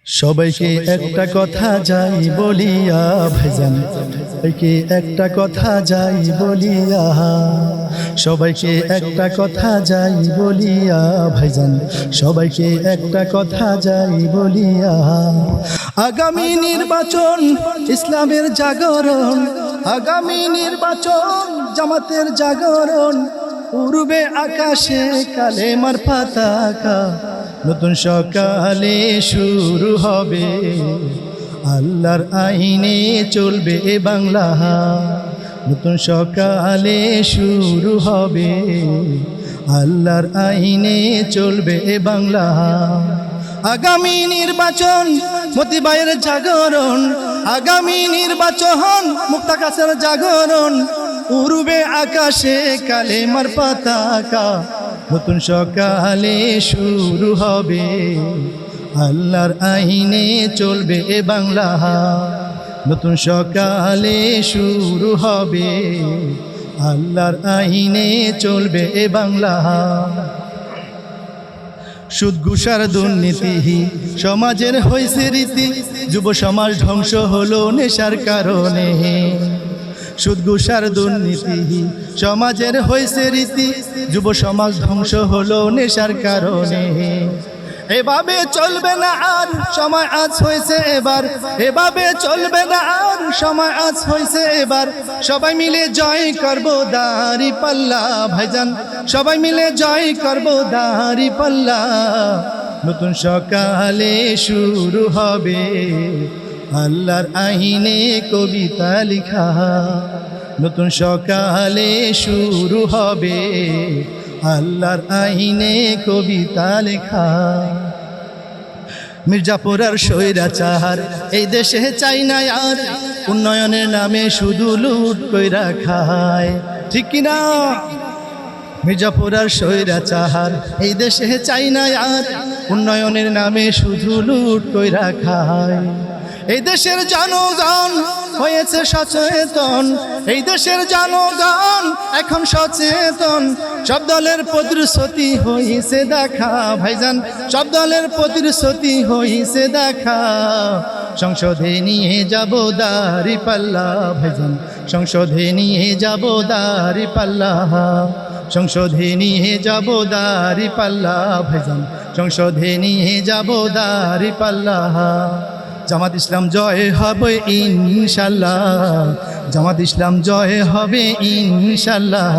সবাইকে একটা কথা যাই বলিয়া ভাইজান, সবাইকে একটা কথা যাই বলিয়া, সবাইকে একটা কথা যাই বলিয়া ভাইজান, সবাইকে একটা কথা যাই বলিয়া। আগামী নির্বাচন ইসলামের জাগরণ, আগামী নির্বাচন জামাতের জাগরণ, উড়বে আকাশে কালেমার পতাকা, নতুন সকালে শুরু হবে আল্লাহর আইনে চলবে এ বাংলা, নতুন সকালে শুরু হবে আল্লাহর আইনে চলবে এ বাংলা। আগামী নির্বাচন মতিবাইয়ের জাগরণ, আগামী নির্বাচন মুক্তাগাছার জাগরণ, উড়বে আকাশে কালেমার পতাকা, নতুন সকালে শুরু হবে আল্লাহর আইনে চলবে এ বাংলা, নতুন সকালে শুরু হবে আল্লাহর আইনে চলবে এ বাংলা। সুদ ঘুষার দুর্নীতি সমাজের হয়েছে রীতি, যুব সমাজ ধ্বংস হলো নেশার কারণে। সুদ ঘুষার দুর্নীতি সমাজের হয়েছে রীতি, যুব সমাজ ধ্বংস হলো নেশার কারণে। এভাবে চলবে না আর, সময় আজ হয়েছে এবার, এভাবে চলবে না আর, সময় আজ হয়েছে এবার। সবাই মিলে জয় করব দাড়ি পাল্লা ভাইজান, সবাই মিলে জয় করব দাড়ি পাল্লা, নতুন সকালে শুরু হবে আল্লাহর আইনে কবিতা লিখা, নতুন সকালে শুরু হবে আল্লাহর আইনে কবিতা লেখা। মির্জাপুর আর স্বৈরাচার এই দেশে চাই না আর, উন্নয়নের নামে শুধু লুট কইরা খায়, ঠিক কিনা? মির্জাপুর আর স্বৈরাচার এই দেশে চাই না আর, উন্নয়নের নামে শুধু লুট কইরা খায়। এই দেশের জনগণ হয়েছে সচেতন, এই দেশের জনগণ এখন সচেতন, সব দলের প্রতিশ্রুতি হয়েছে দেখা ভাইজান, সব দলের প্রতিশ্রুতি হয়েছে দেখা। সংসদে নিয়ে যাব দাড়ি পাল্লা ভাইজান, সংসদে নিয়ে যাব দাড়ি পাল্লা, সংসদে নিয়ে যাব দাড়ি পাল্লা ভাইজান, সংসদে নিয়ে যাব দাড়ি পাল্লা। জামাত ইসলাম জয় হবে ইনশাল্লাহ, জামাত ইসলাম জয় হবে ইনশাল্লাহ।